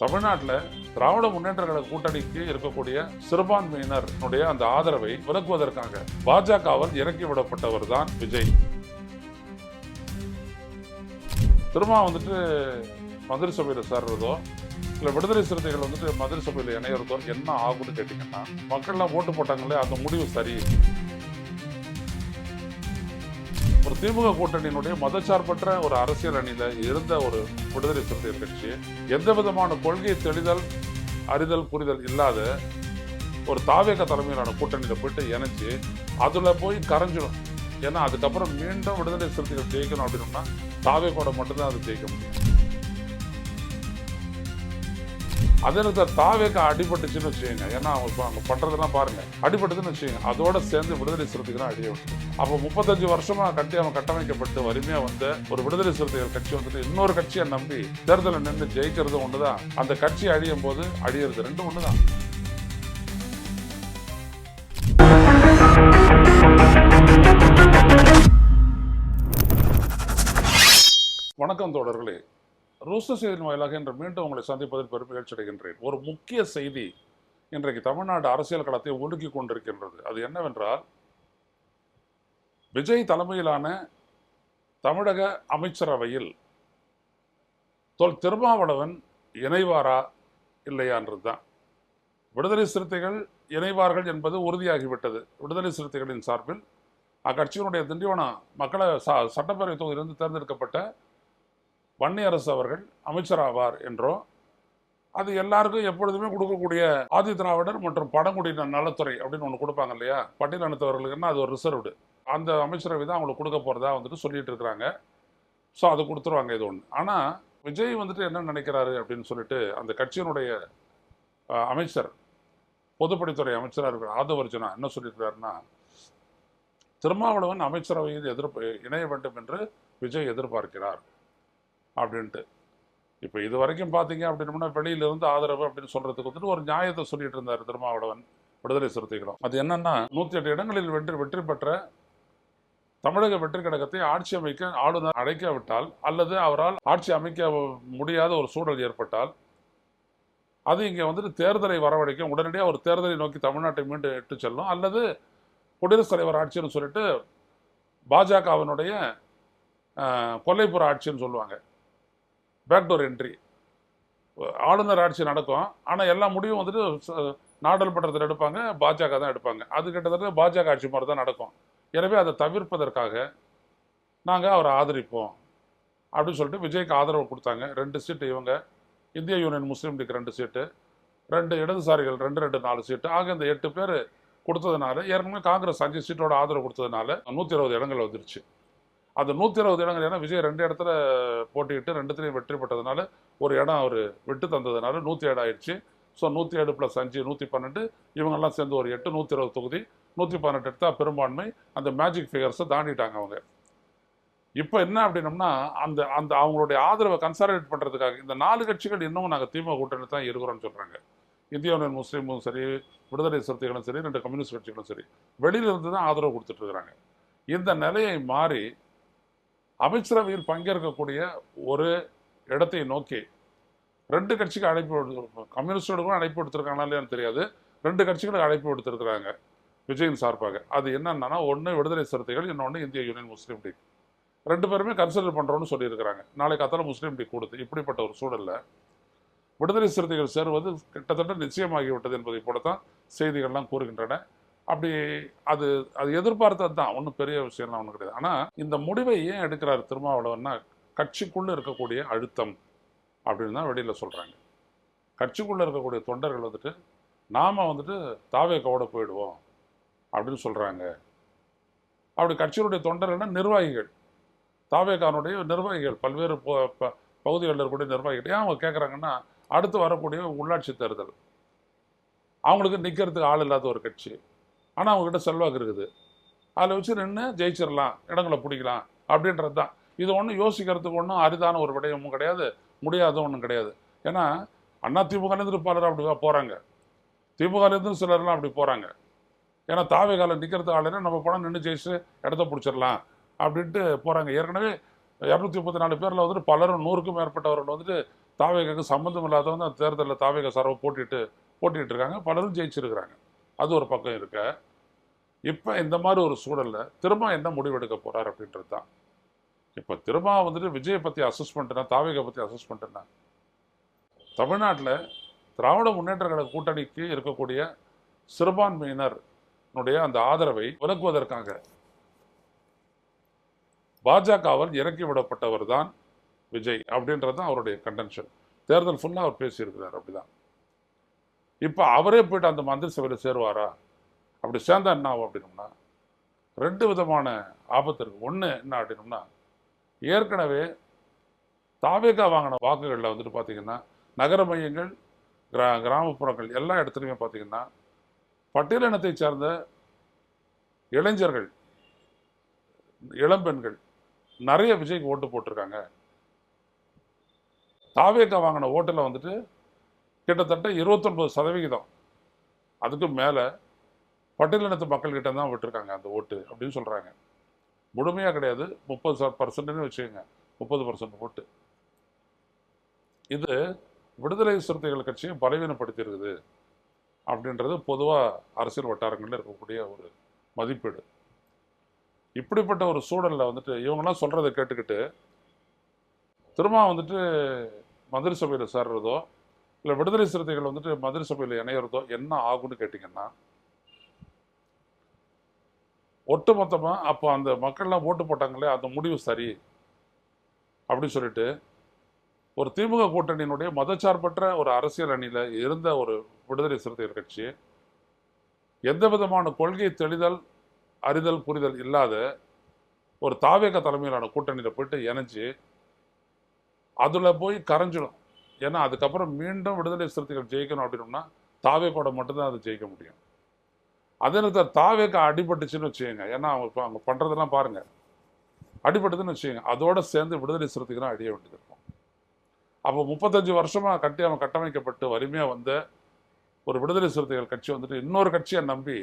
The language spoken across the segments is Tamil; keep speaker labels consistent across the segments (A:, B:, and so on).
A: தமிழ்நாட்டில் திராவிட முன்னேற்ற கழக கூட்டணிக்கு இருக்கக்கூடிய சிறுபான்மையினருடைய அந்த ஆதரவை விலக்குவதற்காக பாஜகவால் இறக்கிவிடப்பட்டவர் தான் விஜய். திரும்ப மந்திரி சபையில் சேர்றதோ இல்லை விடுதலை சிறுத்தைகள் மந்திரி சபையில் இணையறதோ என்ன ஆகும்னு கேட்டீங்கன்னா, மக்கள்லாம் ஓட்டு போட்டாங்களே, அந்த முடிவு சரி. ஒரு திமுக கூட்டணியினுடைய மதச்சார்பற்ற ஒரு அரசியல் அணியில இருந்த ஒரு விடுதலை சிறுத்தைகள் கட்சி எந்த விதமான கொள்கை தெளிதல் அறிதல் புரிதல் இல்லாத ஒரு தாவேக தலைமையிலான கூட்டணியில போயிட்டு இணைச்சு அதுல போய் கரைஞ்சிடும். ஏன்னா அதுக்கப்புறம் மீண்டும் விடுதலை சிறுத்தைகள் ஜெயிக்கணும் அப்படின்னா தாவேகோட மட்டும்தான் அது ஜெயிக்க முடியும். அதே நேரத்தில் தாவேக அடிபட்டுச்சுன்னு வச்சுக்கோங்க, ஏன்னா அவங்க பண்றதெல்லாம் பாருங்க, அடிபட்டதுன்னு வச்சுக்கோங்க, அதோட சேர்ந்து விடுதலை சிறுத்தைகள் அடிய விட்டு. அப்போ 35 வருஷமா கட்டமைக்கப்பட்டு வலிமையா வந்த ஒரு விடுதலை சிறுத்தைகள் கட்சி இன்னொரு கட்சியை நம்பி தேர்தலில் நின்று ஜெயிக்கிறது ஒண்ணுதான், அந்த கட்சி அழியும் போது அழியிறது ரெண்டும் ஒண்ணுதான். வணக்கம் தோழர்களே, ரூஸ்டர் செய்தியின் வாயிலாக இன்று மீண்டும் உங்களை சந்திப்பதில் பெருமகிழ்ச்சி அடைகின்றேன். ஒரு முக்கிய செய்தி இன்றைக்கு தமிழ்நாடு அரசியல் களத்தை ஒழுக்கி கொண்டிருக்கின்றது. அது என்னவென்றால், விஜய் தலைமையிலான தமிழக அமைச்சரவையில் திருமாவளவன் இணைவாரா இல்லையான்றது தான். விடுதலை சிறுத்தைகள் இணைவார்கள் என்பது உறுதியாகிவிட்டது. விடுதலை சிறுத்தைகளின் சார்பில் அக்கட்சியினுடைய திண்டிவனம் மக்கள சட்டப்பேரவை தொகுதியிலிருந்து தேர்ந்தெடுக்கப்பட்ட வன்னியரசு அவர்கள் அமைச்சராவார் என்றோ, அது எல்லாருக்கும் எப்பொழுதுமே கொடுக்கக்கூடிய ஆதி திராவிடர் மற்றும் பழங்குடியினர் நலத்துறை அப்படின்னு ஒன்று கொடுப்பாங்க இல்லையா, பட்டியல் இனத்தவர்களுக்குன்னா அது ஒரு ரிசர்வ்டு, அந்த அமைச்சரவை தான் அவங்களுக்கு கொடுக்க போகிறதா சொல்லிட்டு இருக்கிறாங்க. ஸோ அது கொடுத்துருவாங்க, இது ஒன்று. ஆனால் விஜய் என்ன நினைக்கிறாரு அப்படின்னு சொல்லிட்டு அந்த கட்சியினுடைய அமைச்சர், பொதுப்பணித்துறை அமைச்சராக இருக்கிற ஆதவர்ஜனா என்ன சொல்லியிருக்கிறாருன்னா, திருமாவளவன் அமைச்சரவையில் இணைய வேண்டும் என்று விஜய் எதிர்பார்க்கிறார் அப்படின்ட்டு. இப்போ இது வரைக்கும் பார்த்தீங்க அப்படின்னா, வெளியிலிருந்து ஆதரவு அப்படின்னு சொல்றதுக்கு ஒரு நியாயத்தை சொல்லிட்டு இருந்தார் திருமாவளவன் விடுதலை சிறுத்தைகளும். அது என்னன்னா, 108 இடங்களில் வெற்றி பெற்ற தமிழக வெற்றி கழகத்தை ஆட்சி அமைக்க ஆளுநர் அழைக்காவிட்டால் அல்லது அவரால் ஆட்சி அமைக்க முடியாத ஒரு சூழல் ஏற்பட்டால் அது இங்கே தேர்தலை வரவழைக்கும், உடனடியாக ஒரு தேர்தலை நோக்கி தமிழ்நாட்டை மீண்டும் இட்டு செல்லும், அல்லது குடியரசுத் தலைவர் ஆட்சின்னு சொல்லிட்டு பாஜகவினுடைய கொல்லைப்புற ஆட்சின்னு சொல்லுவாங்க, பேக்டோர் என்ட்ரி. ஆளுநர் ஆட்சி நடக்கும், ஆனால் எல்லா முடிவும் நாடாளுமன்றத்தில் எடுப்பாங்க, பாஜக தான் எடுப்பாங்க. அது கிட்டத்தட்ட பாஜக ஆட்சி மாதிரி தான் நடக்கும். எனவே அதை தவிர்ப்பதற்காக நாங்கள் அவரை ஆதரிப்போம் அப்படின்னு சொல்லிட்டு விஜய்க்கு ஆதரவு கொடுத்தாங்க. 2 சீட்டு இவங்க, இந்திய யூனியன் முஸ்லீம் லீக் 2 சீட்டு, 2 இடதுசாரிகள் 2 4 சீட்டு, ஆக இந்த 8 பேர் கொடுத்ததுனால, ஏற்கனவே காங்கிரஸ் 5 சீட்டோட ஆதரவு கொடுத்ததுனால 120 இடங்கள் வந்துருச்சு. அந்த 120 இடங்கள், ஏன்னா விஜய் 2 இடத்துல போட்டிக்கிட்டு 2த்துலையும் வெற்றி பெற்றதுனால ஒரு இடம் அவர் விட்டு தந்ததுனால 107 ஆயிடுச்சு. ஸோ 107 + 5 112, இவங்கெல்லாம் சேர்ந்து ஒரு 8, 120 தொகுதி, 118 எடுத்தா பெரும்பான்மை. அந்த மேஜிக் ஃபிகர்ஸை தாண்டிட்டாங்க அவங்க. இப்போ என்ன அப்படின்னம்னா, அந்த அந்த அவங்களுடைய ஆதரவை கன்சாலிடேட் பண்ணுறதுக்காக இந்த 4 கட்சிகள் இன்னமும் நாங்கள் திமுக கூட்டணி தான் இருக்கிறோம்னு சொல்கிறாங்க. இந்திய யூனியன் முஸ்லீமும் சரி, விடுதலை சிறுத்தைகளும் சரி, 2 கம்யூனிஸ்ட் கட்சிகளும் சரி, வெளியிலிருந்து தான் ஆதரவு கொடுத்துட்டு இருக்கிறாங்க. இந்த நிலையை மாறி அமைச்சரவையில் பங்கேற்கக்கூடிய ஒரு இடத்தை நோக்கி 2 கட்சிக்கு அழைப்பு, கம்யூனிஸ்டோடுக்கும் அழைப்பு கொடுத்துருக்காங்களா இல்லையான்னு தெரியாது, 2 கட்சிகளுக்கு அழைப்பு கொடுத்துருக்குறாங்க விஜயின் சார்பாக. அது என்னன்னா, ஒன்று விடுதலை சிறுத்தைகள், இன்னொன்று இந்திய யூனியன் முஸ்லீம் லீக். 2 பேருமே கன்சிடர் பண்ணுறோன்னு சொல்லியிருக்கிறாங்க. நாளைக்கு அத்தனை முஸ்லீம் லீக் கொடுத்து, இப்படிப்பட்ட ஒரு சூழலில் விடுதலை சிறுத்தைகள் சேருவது கிட்டத்தட்ட நிச்சயமாகிவிட்டது என்பதை போலத்தான் செய்திகள்லாம் கூறுகின்றன. அப்படி அது அது எதிர்பார்த்தது தான், ஒன்றும் பெரிய விஷயம்லாம் ஒன்றும் கிடையாது. ஆனால் இந்த முடிவை ஏன் எடுக்கிறார் திருமாவளவன்னா, கட்சிக்குள்ளே இருக்கக்கூடிய அழுத்தம் அப்படின்னு தான் வெளியில் சொல்கிறாங்க. கட்சிக்குள்ளே இருக்கக்கூடிய தொண்டர்கள் நாம் தாவேகவோட போயிடுவோம் அப்படின்னு சொல்கிறாங்க. அப்படி கட்சியினுடைய தொண்டர்கள்னா நிர்வாகிகள், தாவேகானுடைய நிர்வாகிகள், பல்வேறு பகுதிகளில் இருக்கக்கூடிய நிர்வாகிகள். ஏன் அவங்க கேட்குறாங்கன்னா, அடுத்து வரக்கூடிய உள்ளாட்சி தேர்தல், அவங்களுக்கு நிற்கிறதுக்கு ஆள் இல்லாத ஒரு கட்சி, ஆனால் அவங்ககிட்ட செல்வாக்கு இருக்குது, அதில் வச்சு நின்று ஜெயிச்சிடலாம், இடங்களை பிடிக்கலாம் அப்படின்றது தான். இது ஒன்றும் யோசிக்கிறதுக்கு ஒன்றும் அரிதான ஒரு விடயமும் கிடையாது, முடியாத ஒன்றும் கிடையாது. ஏன்னா திமுகலேருந்து பலர் அப்படி போகிறாங்க, திமுகலேருந்து சிலர்லாம் அப்படி போகிறாங்க. ஏன்னா தாவேகால நிற்கிறதுக்கு ஆளுன்னா நம்ம பணம் நின்று ஜெயிச்சு இடத்த பிடிச்சிடலாம் அப்படின்ட்டு போகிறாங்க. ஏற்கனவே 234 பேரில் பலரும் 100க்கும் மேற்பட்டவர்கள் தாவேகாவுக்கு சம்மந்தம் இல்லாதவங்க அந்த தேர்தலில் தாவேகா சார்பாக போட்டிட்டு இருக்காங்க, பலரும் ஜெயிச்சிருக்கிறாங்க. அது ஒரு பக்கம் இருக்க. இப்போ இந்த மாதிரி ஒரு சூழலில் திரும்ப என்ன முடிவெடுக்க போறார் அப்படின்றது தான். இப்போ திரும்ப வந்துட்டு விஜயை பற்றி அசஸ்மெண்ட்னா, தாவேகா பற்றி அசஸ்மெண்ட்னா, தமிழ்நாட்டில் திராவிட முன்னேற்ற கழக கூட்டணிக்கு இருக்கக்கூடிய சிறுபான்மையினருடைய அந்த ஆதரவை விலக்குவதற்காக பாஜகவால் இறக்கி விடப்பட்டவர் தான் விஜய் அப்படின்றது தான் அவருடைய கண்டென்ஷன். தேர்தல் ஃபுல்லாக அவர் பேசியிருக்கிறார். அப்படிதான். இப்போ அவரே போயிட்டு அந்த மந்திரி சபையில் சேருவாரா? அப்படி சேர்ந்தா என்ன ஆகும் அப்படின்னோம்னா, ரெண்டு விதமான ஆபத்து இருக்கு. ஒன்று என்ன அப்படின்னோம்னா, ஏற்கனவே தாவேகா வாங்கின வாக்குகளில் வந்துட்டு பார்த்தீங்கன்னா, நகர மையங்கள், கிராமப்புறங்கள் எல்லா இடத்துலையுமே பார்த்தீங்கன்னா, பட்டியலினத்தை சார்ந்த இளைஞர்கள், இளம்பெண்கள் நிறைய விஜய்க்கு ஓட்டு போட்டிருக்காங்க. தாவேகா வாங்கின ஓட்டில் வந்துட்டு கிட்டத்தட்ட 29%, அதுக்கும் மேலே பட்டியலினத்து மக்கள்கிட்ட தான் விட்டுருக்காங்க அந்த ஓட்டு அப்படின்னு சொல்கிறாங்க. முழுமையாக கிடையாது, 30% வச்சுக்கோங்க, 30% ஓட்டு. இது விடுதலை சிறுத்தைகள் கட்சியை பலவீனப்படுத்தியிருக்குது அப்படின்றது பொதுவாக அரசியல் வட்டாரங்களில் இருக்கக்கூடிய ஒரு மதிப்பீடு. இப்படிப்பட்ட ஒரு சூழலில் வந்துட்டு இவங்கெல்லாம் சொல்கிறத கேட்டுக்கிட்டு திரும்ப வந்துட்டு மந்திரி சபையில் சேர்றதோ இல்லை விடுதலை சிறுத்தைகள் வந்துட்டு மந்திரி சபையில் இணையிறதோ என்ன ஆகும்னு கேட்டிங்கன்னா, ஒட்டு மொத்தமாக அப்போ அந்த மக்கள்லாம் ஓட்டு போட்டாங்களே அந்த முடிவு சரி அப்படின்னு சொல்லிட்டு ஒரு திமுக கூட்டணியினுடைய மதச்சார்பற்ற ஒரு அரசியல் அணியில் இருந்த ஒரு விடுதலை சிறுத்தைகள் கட்சி எந்த விதமான கொள்கை தெளிதல், அறிதல், புரிதல் இல்லாத ஒரு தாவேகா தலைமையிலான கூட்டணியில் போயிட்டு இணைஞ்சு அதில் போய் கரைஞ்சிடும். ஏன்னா அதுக்கப்புறம் மீண்டும் விடுதலை சிறுத்தைகள் ஜெயிக்கணும் அப்படின்னோம்னா தாவேகோட மட்டும்தான் அது ஜெயிக்க முடியும். அதே நேரத்தில் தாவேகா அடிபட்டுச்சுன்னு வச்சுக்கோங்க, ஏன்னா அவங்க பண்ணுறதெல்லாம் பாருங்கள், அடிபட்டதுன்னு வச்சுக்கோங்க, அதோடு சேர்ந்து விடுதலை சிறுத்தைகள் அடிய வேண்டியது இருக்கும். அப்போ 35 வருஷமாக கட்டமைக்கப்பட்டு வலிமையாக வந்த ஒரு விடுதலை சிறுத்தைகள் கட்சி வந்துட்டு இன்னொரு கட்சியை நம்பி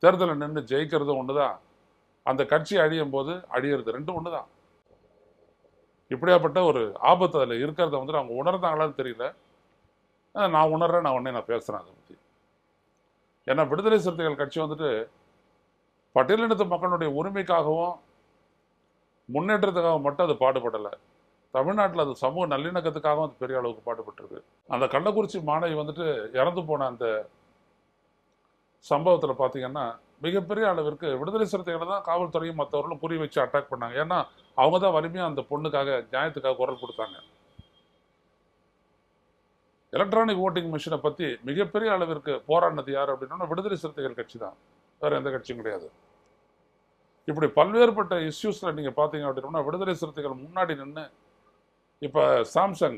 A: தேர்தலில் நின்று ஜெயிக்கிறது ஒன்று தான், அந்த கட்சி அழியும் போது அழியிறது ரெண்டும் ஒன்று தான். இப்படியாப்பட்ட ஒரு ஆபத்து அதில் இருக்கிறத வந்துட்டு அவங்க உணர்ந்தாங்களான்னு தெரியல. நான் உணர்றேன், நான் பேசுகிறேன் அதை பற்றி. ஏன்னா விடுதலை சிறுத்தைகள் கட்சி வந்துட்டு பட்டியலினத்து மக்களுடைய உரிமைக்காகவும் முன்னேற்றத்துக்காக மட்டும் அது பாடுபடலை. தமிழ்நாட்டில் அது சமூக நல்லிணக்கத்துக்காகவும் அது பெரிய அளவுக்கு பாடுபட்டிருக்கு. அந்த கள்ளக்குறிச்சி மாணவி வந்துட்டு இறந்து போன அந்த சம்பவத்தில் பார்த்தீங்கன்னா மிகப்பெரிய அளவிற்கு விடுதலை சிறுத்தைகளை தான் காவல்துறையும் மற்றவர்களும் புரிய வச்சு அட்டாக் பண்ணாங்க. ஏன்னா அவங்க தான் வலிமையாக அந்த பொண்ணுக்காக, நியாயத்துக்காக குரல் கொடுத்தாங்க. எலக்ட்ரானிக் ஓட்டிங் மிஷினை பற்றி மிகப்பெரிய அளவிற்கு போராடினது யார் அப்படின்னா விடுதலை சிறுத்தைகள் கட்சி தான், வேறு எந்த கட்சியும் கிடையாது. இப்படி பல்வேறுபட்ட இஷ்யூஸில் நீங்கள் பார்த்தீங்க அப்படின்னா விடுதலை சிறுத்தைகள் முன்னாடி நின்று, இப்போ சாம்சங்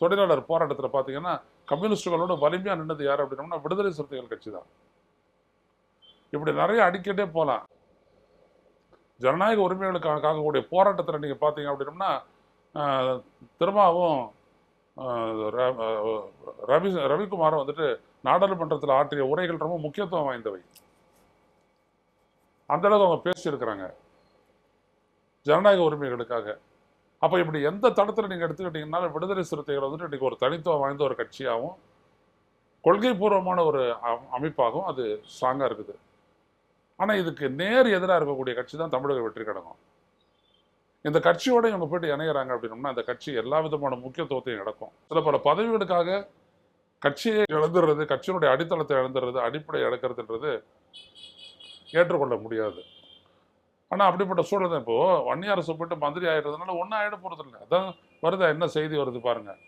A: தொழிலாளர் போராட்டத்தில் பார்த்தீங்கன்னா கம்யூனிஸ்டுகளோட வலிமையாக நின்னது யார் அப்படின்னா விடுதலை சிறுத்தைகள் கட்சி தான். இப்படி நிறைய அடிக்கட்டே போகலாம். ஜனநாயக உரிமைகளுக்காக கூடிய போராட்டத்தில் நீங்கள் பார்த்தீங்க அப்படின்னா திரும்பவும் ரவிக்குமாரும் வந்துட்டு நாடாளுமன்றத்தில் ஆற்றிய உரைகள் ரொம்ப முக்கியத்துவம் வாய்ந்தவை. அந்த அளவுக்கு அவங்க பேசியிருக்கிறாங்க ஜனநாயக உரிமைகளுக்காக. அப்போ இப்படி எந்த தளத்தில் நீங்கள் எடுத்துக்கிட்டீங்கன்னா விடுதலை சிறுத்தைகள் வந்துட்டு இன்றைக்கி ஒரு தனித்துவம் வாய்ந்த ஒரு கட்சியாகவும் கொள்கை பூர்வமான ஒரு அமைப்பாகவும் அது ஸ்ட்ராங்காக இருக்குது. ஆனால் இதுக்கு நேர் எதிராக இருக்கக்கூடிய கட்சி தான் தமிழக வெற்றி கழகம். இந்த கட்சியோட இவங்க போயிட்டு இணைகிறாங்க அப்படின்னோம்னா அந்த கட்சி எல்லா விதமான முக்கியத்துவத்தையும் இழக்கும். சில பல பதவிகளுக்காக கட்சியை இழந்துடுறது, கட்சியினுடைய அடித்தளத்தை இழந்துடுறது, அடிப்படை இழக்கிறதுன்றது ஏற்றுக்கொள்ள முடியாது. ஆனால் அப்படிப்பட்ட சூழல் தான் இப்போது வன்னியரசு போயிட்டு மந்திரி ஆகிடுறதுனால ஒன்றும் ஆகிட போகிறது இல்லை. அதான் வருதா, என்ன செய்தி வருது பாருங்கள்.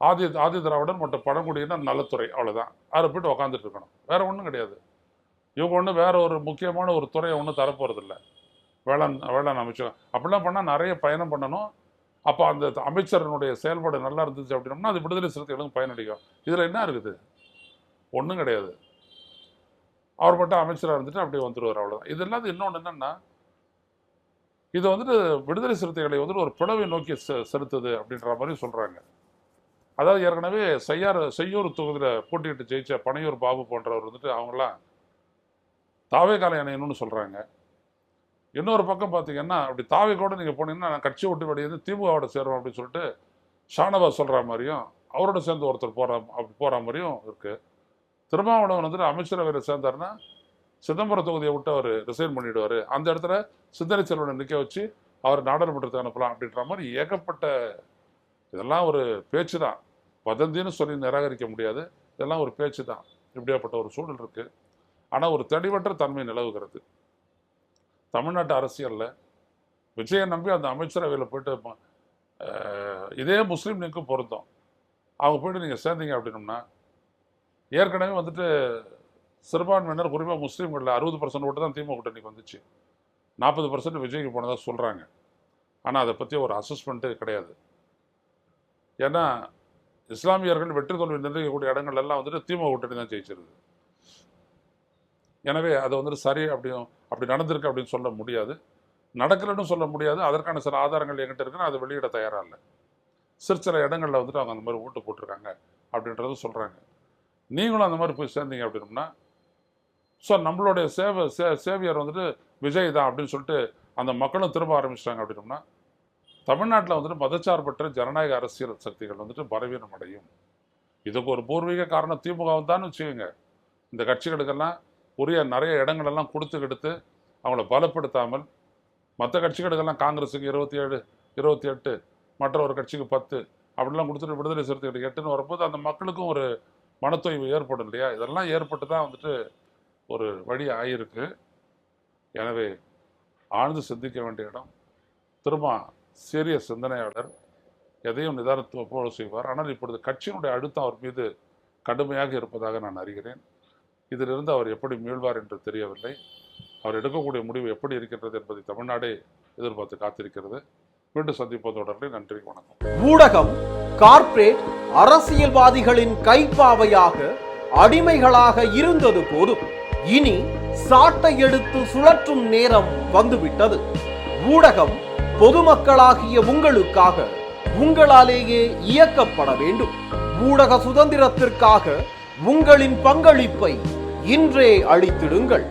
A: ஆதி திராவிடர் மற்றும் பழங்குடியினர் நலத்துறை, அவ்வளோதான். அதில் போய்ட்டு உக்காந்துட்டு இருக்கணும், வேற ஒன்றும் கிடையாது. இவங்க ஒன்றும் வேற ஒரு முக்கியமான ஒரு துறையை ஒன்றும் தரப்போகிறதில்ல. வேளாண் அமைச்சர் அப்படிலாம் பண்ணால் நிறைய பயணம் பண்ணணும். அப்போ அந்த அமைச்சரனுடைய செயல்பாடு நல்லா இருந்துச்சு அப்படின்னோம்னா அது விடுதலை சிறுத்தைகளும் பயனளிக்கும். இதில் என்ன இருக்குது? ஒன்றும் கிடையாது. அவர் மட்டும் அமைச்சராக இருந்துட்டு அப்படியே வந்துடுவார், அவ்வளோதான். இது இல்லாத இன்னொன்று என்னென்னா, இது வந்துட்டு விடுதலை சிறுத்தைகளை வந்துட்டு ஒரு பிளவை நோக்கி செலுத்துது அப்படின்ற மாதிரி சொல்கிறாங்க. அதாவது ஏற்கனவே செய்யூர் தொகுதியில் போட்டியிட்டு ஜெயிச்ச பனையூர் பாபு போன்றவர் வந்துட்டு அவங்களாம் தாவேகால இணையணும்னு சொல்கிறாங்க. இன்னொரு பக்கம் பார்த்தீங்கன்னா அப்படி தாவேகோட நீங்கள் போனீங்கன்னா நான் கட்சி விட்டு வெளியே திமுகவோட சேருவோம் அப்படின்னு சொல்லிட்டு ஷானவாஸ் சொல்கிற மாதிரியும் அவரோட சேர்ந்து ஒருத்தர் போகிற மாதிரியும் இருக்குது. திருமாவளவன் வந்துட்டு அமைச்சரவையில் சேர்ந்தாருன்னா சிதம்பரம் தொகுதியை விட்டு அவர் ரிசைன் பண்ணிவிடுவார், அந்த இடத்துல சிந்தனை செல்வனை நிற்க வச்சு அவர் நாடாளுமன்றத்தை அனுப்பலாம் அப்படின்ற மாதிரி ஏகப்பட்ட இதெல்லாம் ஒரு பேச்சு தான். வதந்தின்னு சொல்லி நிராகரிக்க முடியாது, இதெல்லாம் ஒரு பேச்சு தான். இப்படியாப்பட்ட ஒரு சூழல் இருக்குது. ஆனால் ஒரு தெளிவற்ற தன்மை நிலவுகிறது தமிழ்நாட்டு அரசியலில். விஜயை நம்பி அந்த அமைச்சரவையில் போயிட்டு இதே முஸ்லீம் லீக்கும் பொருத்தம். அவங்க போயிட்டு நீங்கள் சேர்ந்தீங்க அப்படின்னோம்னா, ஏற்கனவே வந்துட்டு சிறுபான்மையினர் குறிப்பாக முஸ்லீம்களில் 60% ஓட்டு தான் திமுக கூட்டணிக்கு வந்துச்சு, 40% விஜய்க்கு போனதாக சொல்கிறாங்க. ஆனால் அதை பற்றி ஒரு அசஸ்மெண்ட்டு கிடையாது. ஏன்னா இஸ்லாமியர்கள் வெற்றி தோல்வி நிர்ணயிக்கக்கூடிய இடங்கள் எல்லாம் வந்துட்டு திமுக கூட்டணி தான் ஜெயிச்சிருது. எனவே அதை வந்துட்டு சரி அப்படி நடந்திருக்கு அப்படின்னு சொல்ல முடியாது, நடக்கலன்னு சொல்ல முடியாது. அதற்கான சில ஆதாரங்கள் என்கிட்ட இருக்குன்னு அதை வெளியிட தயாராக இல்லை. சில இடங்களில் வந்துட்டு அவங்க அந்த மாதிரி ஓட்டு போட்டிருக்காங்க அப்படின்றது சொல்கிறாங்க. நீங்களும் அந்த மாதிரி போய் சேர்ந்தீங்க அப்படின்னா, ஸோ நம்மளுடைய சேவியர் வந்துட்டு விஜய் தான் அப்படின்னு சொல்லிட்டு அந்த மக்களும் திரும்ப ஆரம்பிச்சிட்டாங்க அப்படின்னோம்னா, தமிழ்நாட்டில் வந்துட்டு மதச்சார்பற்ற ஜனநாயக அரசியல் சக்திகள் வந்துட்டு பலவீனம் அடையும். இதுக்கு ஒரு பூர்வீக காரணம் திமுக தான் வச்சுக்கோங்க. இந்த கட்சிகளுக்கெல்லாம் உரிய நிறைய இடங்களெல்லாம் கொடுத்து அவங்கள பலப்படுத்தாமல், மற்ற கட்சிகளுக்கெல்லாம் காங்கிரஸுக்கு 27, 28, மற்ற ஒரு கட்சிக்கு 10 அப்படிலாம் கொடுத்துட்டு விடுதலை சிறுத்தைகளுக்கு 8ன்னு வரும்போது அந்த மக்களுக்கும் ஒரு மனத்தொய்வு ஏற்படும் இல்லையா? இதெல்லாம் ஏற்பட்டு தான் வந்துட்டு ஒரு வழி ஆகியிருக்கு. எனவே ஆழ்ந்து சிந்திக்க வேண்டிய இடம். திரும்ப சீரிய சிந்தனையாளர், எதையும் நிதானத்துவ செய்வார். ஆனால் இப்பொழுது கட்சியினுடைய அழுத்தம் அவர் மீது கடுமையாக இருப்பதாக நான் அறிகிறேன். இதிலிருந்து அவர் எப்படி மீள்வார் என்று தெரியவில்லை. அவர் எடுக்கக்கூடிய முடிவு எப்படி இருக்கின்றது என்பதை தமிழ்நாடே எதிர்பார்த்து காத்திருக்கிறது. மீண்டும் சந்திப்பதோடு நன்றி, வணக்கம்.
B: ஊடகம் கார்ப்பரேட் அரசியல்வாதிகளின் கைப்பாவையாக அடிமைகளாக இருந்தது போதும், இனி சாட்டை எடுத்து சுழற்றும் நேரம் வந்துவிட்டது. ஊடகம் பொதுமக்களாகிய உங்களுக்காக, உங்களாலேயே இயக்கப்பட வேண்டும். ஊடக சுதந்திரத்திற்காக உங்களின் பங்களிப்பை இன்றே அளித்திடுங்கள்.